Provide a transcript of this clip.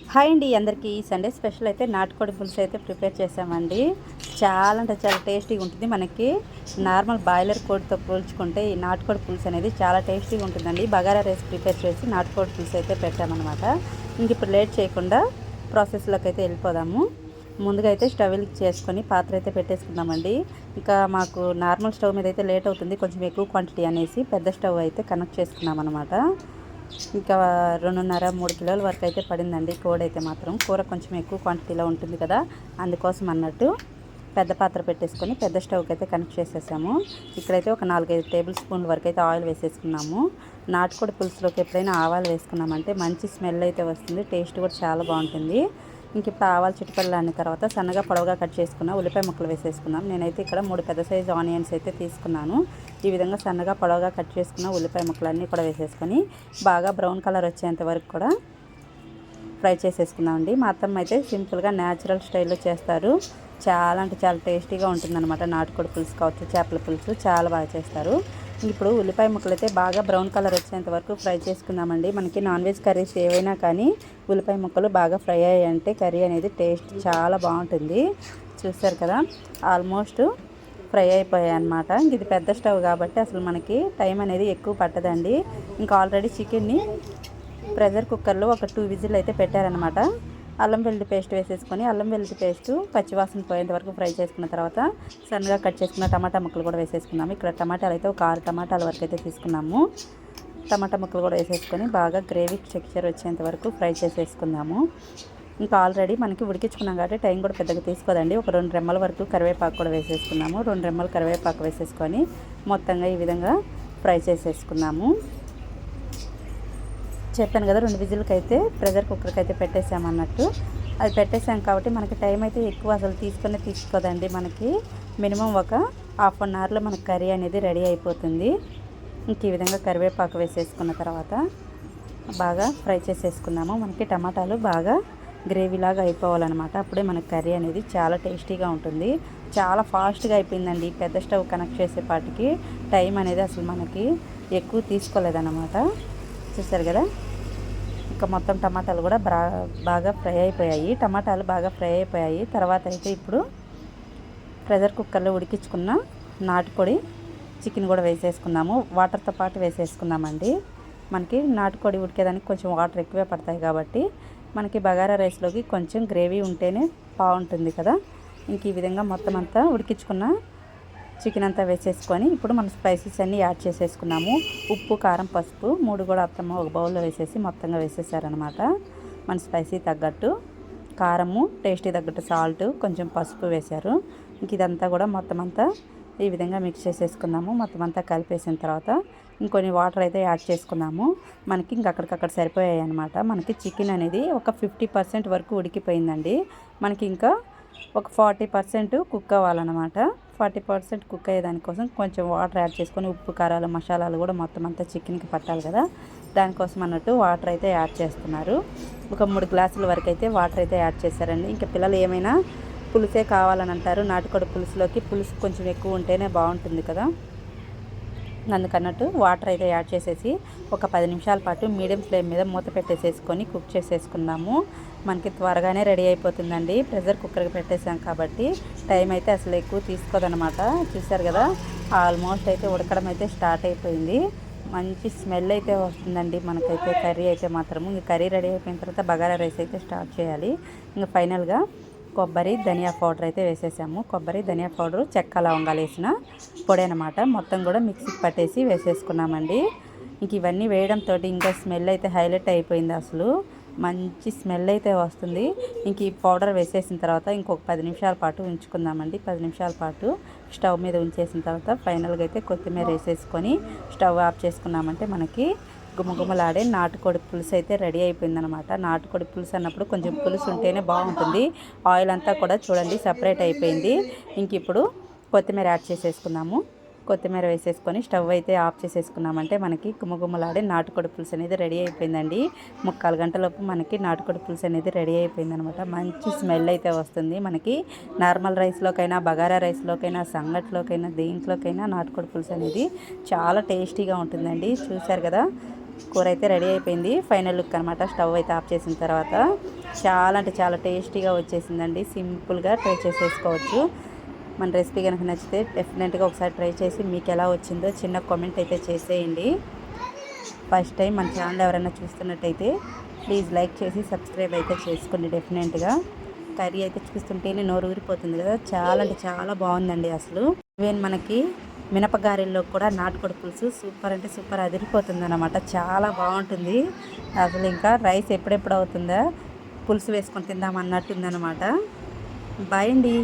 Hi అండి అందరికీ Sunday special అయితే నాటుకోడి పులుసు అయితే ప్రిపేర్ చేసామండి. చాలా అంటే చాలా టేస్టీగా ఉంటుంది. మనకి నార్మల్ బాయిలర్ కోడితో పోల్చుకుంటే ఈ నాటుకోడి పులుసు అనేది చాలా టేస్టీగా ఉంటుందండి. బగారా రైస్ ప్రిపేర్ చేసి నాటుకోడి పులుసు అయితే పెట్టామన్నమాట. ఇంక ఇప్పుడు లేట్ చేయకుండా ప్రాసెస్లోకి అయితే వెళ్ళిపోదాము. ముందుగా అయితే స్టవ్ చేసుకొని పాత్ర అయితే పెట్టేసుకుందామండి. ఇంకా మాకు నార్మల్ స్టవ్ మీద అయితే లేట్ అవుతుంది, కొంచెం ఎక్కువ క్వాంటిటీ అనేసి పెద్ద స్టవ్ అయితే కనెక్ట్ చేసుకున్నాం అనమాట. ఇంకా 2.5-3 కిలోల వరకు అయితే పడిందండి కోడి అయితే మాత్రం. కూర కొంచెం ఎక్కువ క్వాంటిటీలో ఉంటుంది కదా, అందుకోసం అన్నట్టు పెద్ద పాత్ర పెట్టేసుకొని పెద్ద స్టవ్కి అయితే కనెక్ట్ చేసేసాము. ఇక్కడైతే ఒక 4-5 టేబుల్ స్పూన్ల వరకు అయితే ఆయిల్ వేసేసుకున్నాము. నాటుకోడి పులుసులోకి ఎప్పుడైనా ఆవాలు వేసుకున్నామంటే మంచి స్మెల్ అయితే వస్తుంది, టేస్ట్ కూడా చాలా బాగుంటుంది. ఇంక ఇప్పుడు ఆవాలు చిటిపల్లాని తర్వాత సన్నగా పొడవుగా కట్ చేసుకున్న ఉల్లిపాయ ముక్కలు వేసేసుకున్నాం. నేనైతే ఇక్కడ 3 పెద్ద సైజు ఆనియన్స్ అయితే తీసుకున్నాను. ఈ విధంగా సన్నగా పొడవుగా కట్ చేసుకున్న ఉల్లిపాయ ముక్కలన్నీ కూడా వేసేసుకొని బాగా బ్రౌన్ కలర్ వచ్చేంత వరకు కూడా ఫ్రై చేసేసుకున్నామండి. మా అత్తమ్మ అయితే సింపుల్గా న్యాచురల్ స్టైల్లో చేస్తారు. చాలా అంటే చాలా టేస్టీగా ఉంటుందన్నమాట. నాటుకోడి పులుసు కావచ్చు, చేపల పులుసు చాలా బాగా చేస్తారు. ఇప్పుడు ఉల్లిపాయ ముక్కలు అయితే బాగా బ్రౌన్ కలర్ వచ్చేంత వరకు ఫ్రై చేసుకుందామండి. మనకి నాన్ వెజ్ కర్రీస్ ఏవైనా కానీ ఉల్లిపాయ ముక్కలు బాగా ఫ్రై అయ్యాయంటే కర్రీ అనేది టేస్ట్ చాలా బాగుంటుంది. చూస్తారు కదా, ఆల్మోస్ట్ ఫ్రై అయిపోయాయి అన్నమాట. ఇది పెద్ద స్టవ్ కాబట్టి అసలు మనకి టైం అనేది ఎక్కువ పట్టదండి. ఇంకా ఆల్రెడీ చికెన్ని ప్రెషర్ కుక్కర్లో ఒక 2 విజిల్ అయితే పెట్టారనమాట. అల్లం వెల్లుల్లి పేస్ట్ వేసేసుకొని అల్లం వెల్లుల్లి పేస్ట్ పచ్చివాసన పోయేంత వరకు ఫ్రై చేసుకున్న తర్వాత సన్నగా కట్ చేసుకున్న టమాటా ముక్కలు కూడా వేసేసుకున్నాము. ఇక్కడ టమాటాలు అయితే ఒక 6 టమాటాల వరకు అయితే తీసుకున్నాము. టమాటా ముక్కలు కూడా వేసేసుకొని బాగా గ్రేవీ టెక్స్చర్ వచ్చేంత వరకు ఫ్రై చేసేసుకుందాము. ఇంకా ఆల్రెడీ మనకి ఉడికించుకున్నాం కాబట్టి టైం కూడా పెద్దగా తీసుకోదండి. ఒక 2 రెమ్మల వరకు కరివేపాకు కూడా వేసేసుకున్నాము. 2 రెమ్మల కరివేపాకు వేసేసుకొని మొత్తంగా ఈ విధంగా ఫ్రై చేసేసుకున్నాము. చెప్పాను కదా, 2 విజిల్కి అయితే ప్రెషర్ కుక్కర్కి అయితే పెట్టేసామన్నట్టు. అది పెట్టేసాం కాబట్టి మనకి టైం అయితే ఎక్కువ అసలు తీసుకోదండి. మనకి మినిమం ఒక ½ అన్ అవర్లో మనకి కర్రీ అనేది రెడీ అయిపోతుంది. ఇంక ఈ విధంగా కరివేపాకు వేసేసుకున్న తర్వాత బాగా ఫ్రై చేసేసుకున్నాము. మనకి టమాటాలు బాగా గ్రేవీలాగా అయిపోవాలన్నమాట. అప్పుడే మనకి కర్రీ అనేది చాలా టేస్టీగా ఉంటుంది. చాలా ఫాస్ట్గా అయిపోయిందండి. పెద్ద స్టవ్ కనెక్ట్ చేసేపాటికి టైం అనేది అసలు మనకి ఎక్కువ తీసుకోలేదన్నమాట. చూసారు కదా, ఇంకా మొత్తం టమాటాలు కూడా బాగా ఫ్రై అయిపోయాయి. టమాటాలు బాగా ఫ్రై అయిపోయాయి తర్వాత అయితే ఇప్పుడు ప్రెషర్ కుక్కర్లో ఉడికించుకున్న నాటుకోడి చికెన్ కూడా వేసేసుకున్నాము. వాటర్తో పాటు వేసేసుకున్నామండి. మనకి నాటుకోడి ఉడికేదానికి కొంచెం వాటర్ ఎక్కువే పడతాయి కాబట్టి మనకి బగారా రైస్లోకి కొంచెం గ్రేవీ ఉంటేనే బాగుంటుంది కదా. ఇంక ఈ విధంగా మొత్తం అంతా ఉడికించుకున్న చికెన్ అంతా వేసేసుకొని ఇప్పుడు మనం స్పైసెస్ అన్నీ యాడ్ చేసేసుకున్నాము. ఉప్పు, కారం, పసుపు 3 కూడా అత్తమ్మ ఒక బౌల్లో వేసేసి మొత్తంగా వేసేసారనమాట. మన స్పైసీ తగ్గట్టు కారము, టేస్టీ తగ్గట్టు సాల్ట్, కొంచెం పసుపు వేశారు. ఇంక ఇదంతా కూడా మొత్తం అంతా ఈ విధంగా మిక్స్ చేసేసుకున్నాము. మొత్తం అంతా కలిపేసిన తర్వాత ఇంకొన్ని వాటర్ అయితే యాడ్ చేసుకున్నాము. మనకి ఇంక అక్కడికక్కడ సరిపోయాయి అనమాట. మనకి చికెన్ అనేది ఒక 50% వరకు ఉడికిపోయిందండి. మనకి ఇంకా ఒక 40% కుక్ అవ్వాలన్నమాట. 40% కుక్ అయ్యేదానికోసం కొంచెం వాటర్ యాడ్ చేసుకొని ఉప్పు, కారాలు, మసాలాలు కూడా మొత్తం అంతా చికెన్కి పట్టాలి కదా, దానికోసం అన్నట్టు వాటర్ అయితే యాడ్ చేస్తున్నారు. ఒక 3 గ్లాసుల వరకు అయితే వాటర్ అయితే యాడ్ చేశారండి. ఇంకా పిల్లలు ఏమైనా పులుసే కావాలని అంటారు. నాటుకోడి పులుసులోకి పులుసు కొంచెం ఎక్కువ ఉంటేనే బాగుంటుంది కదా, అందుకన్నట్టు వాటర్ అయితే యాడ్ చేసేసి ఒక 10 నిమిషాల పాటు మీడియం ఫ్లేమ్ మీద మూత పెట్టేసేసుకొని కుక్ చేసేసుకుందాము. మనకి త్వరగానే రెడీ అయిపోతుందండి. ప్రెషర్ కుక్కర్కి పెట్టేసాం కాబట్టి టైం అయితే అసలు ఎక్కువ తీసుకోదనమాట. చూసారు కదా, ఆల్మోస్ట్ అయితే ఉడకడం అయితే స్టార్ట్ అయిపోయింది. మంచి స్మెల్ అయితే వస్తుందండి మనకైతే కర్రీ అయితే మాత్రము. ఇంక కర్రీ రెడీ అయిపోయిన తర్వాత బగారా రైస్ అయితే స్టార్ట్ చేయాలి. ఇంకా ఫైనల్గా కొబ్బరి, ధనియా పౌడర్ అయితే వేసేసాము. కొబ్బరి, ధనియా పౌడరు, చెక్క, లవంగాలు వేసిన పొడి అనమాట. మొత్తం కూడా మిక్సీకి పట్టేసి వేసేసుకున్నామండి. ఇంక ఇవన్నీ వేయడంతో ఇంకా స్మెల్ అయితే హైలైట్ అయిపోయింది. అసలు మంచి స్మెల్ అయితే వస్తుంది. ఇంక ఈ పౌడర్ వేసేసిన తర్వాత ఇంకొక 10 నిమిషాల పాటు ఉంచుకుందామండి. 10 నిమిషాల పాటు స్టవ్ మీద ఉంచేసిన తర్వాత ఫైనల్గా అయితే కొత్తిమీర వేసేసుకొని స్టవ్ ఆఫ్ చేసుకున్నామంటే మనకి గుమగుమలాడే నాటుకోడి పులుసు అయితే రెడీ అయిపోయిందనమాట. నాటుకోడి పులుసు అన్నప్పుడు కొంచెం పులుసు ఉంటేనే బాగుంటుంది. ఆయిల్ అంతా కూడా చూడండి సపరేట్ అయిపోయింది. ఇంక ఇప్పుడు కొత్తిమీర యాడ్ చేసేసుకున్నాము. కొత్తిమీర వేసేసుకొని స్టవ్ అయితే ఆఫ్ చేసేసుకున్నామంటే మనకి గుమగుమలాడే నాటుకోడి పులుసు అనేది రెడీ అయిపోయిందండి. 3/4 గంటలోపు మనకి నాటుకోడి పులుసు అనేది రెడీ అయిపోయిందనమాట. మంచి స్మెల్ అయితే వస్తుంది. మనకి నార్మల్ రైస్లోకైనా, బగారా రైస్లోకైనా, సంగట్లోకైనా, దేంట్లోకైనా నాటుకోడి పులుసు అనేది చాలా టేస్టీగా ఉంటుందండి. చూశారు కదా, కూర అయితే రెడీ అయిపోయింది. ఫైనల్ లుక్ అనమాట. స్టవ్ అయితే ఆఫ్ చేసిన తర్వాత చాలా అంటే చాలా టేస్టీగా వచ్చేసిందండి. సింపుల్గా ట్రై చేసేసుకోవచ్చు. మన రెసిపీ కనుక నచ్చితే డెఫినెట్గా ఒకసారి ట్రై చేసి మీకు ఎలా వచ్చిందో చిన్న కామెంట్ అయితే చేసేయండి. ఫస్ట్ టైం మన ఛానల్ ఎవరైనా చూస్తున్నట్టయితే ప్లీజ్ లైక్ చేసి సబ్స్క్రైబ్ అయితే చేసుకోండి డెఫినెట్గా. కర్రీ అయితే చూస్తుంటేనే నోరు ఊరిపోతుంది కదా, చాలా అంటే చాలా బాగుందండి అసలు. ఈవెన్ మనకి మినపగారెల్లో కూడా నాటుకోడి పులుసు సూపర్ అంటే సూపర్ అదిరిపోతుంది అనమాట. చాలా బాగుంటుంది అసలు. ఇంకా రైస్ ఎప్పుడెప్పుడు అవుతుందా పులుసు వేసుకొని తిందాం అన్నట్టుందన్నమాట. బాయ్ అండి.